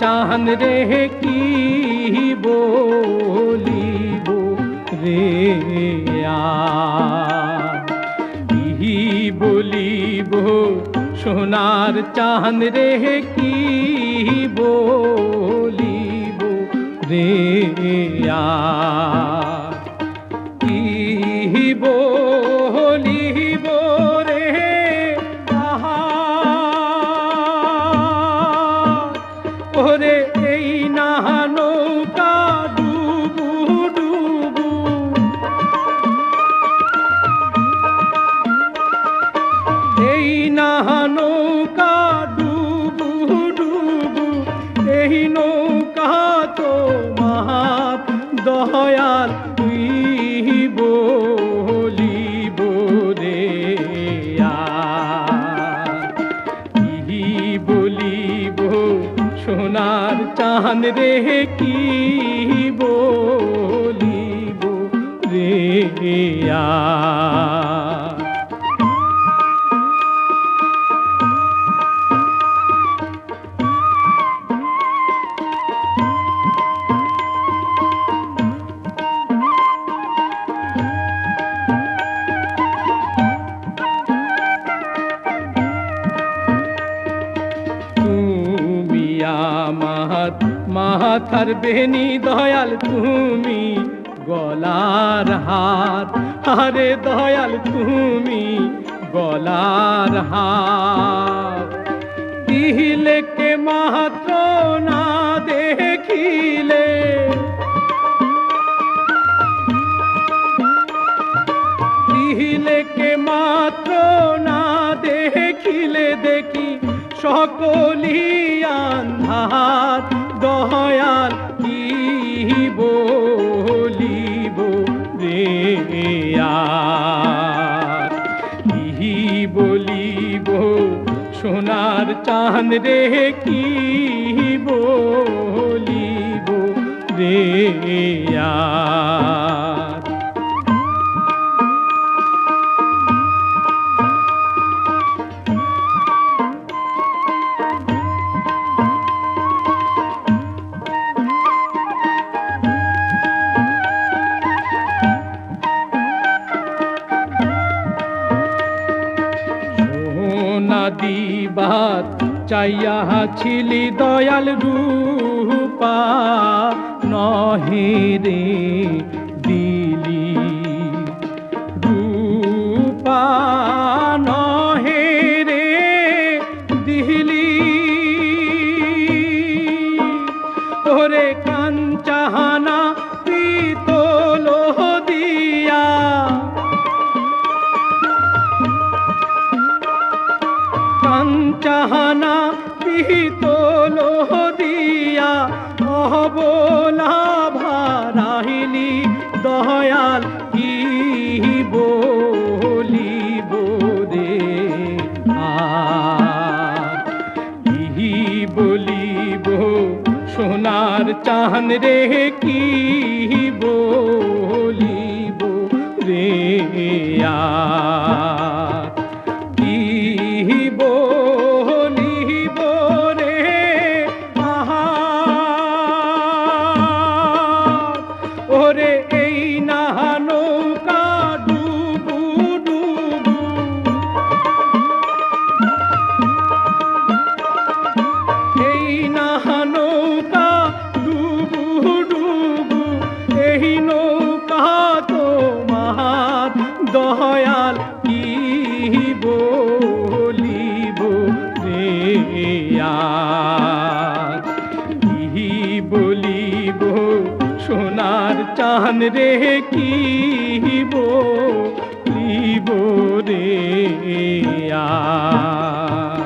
চাঁদ রে কি বলিব রে আর কি বলিব সোনার চাঁদ রে কি বলিব রে আর কি বলিব রে ওরে এই না নৌকা ডুবু ডুবু এই না নৌকা ডুবু ডুবু এই নৌকা তোমার দয়াল তুই বলিব রে আর কি বলিব সোনার চাঁদ রে কি বলিব রে আর মাথার বেনি দয়াল তুমি গলার হার আরে দয়াল তুমি গলার হার দিলে কে মাত্র না দেখিলে দিলে কে মাত্র না দেখিলে দেখি সকলি আন্ধার দয়াল কি বলিব রে আর কি বলিব সোনার চাঁদ রে কি বলিব রে আর দিবাত চাইয়া ছিলি দয়াল রূপা নহে রে দিলি রূপা নহে রে দিলি ওরে কাঞ্চাহানা পিতল দিয়া কাঞ্চাহানা পিতল দিয়া অবলা ভারাইলি দয়াল কি বলিব রে আর কি বলিব সোনার চাঁদ রে কি বলিব রে আর কি বলিব রে ওরে এই না নৌকা ডুবু ডুবু এই না নৌকা ডুবু ডুবু এই নৌকা তোমার দয়াল কি বলিব রে আর কি বলিব সোনার চাঁদ রে কি বলিব রে আর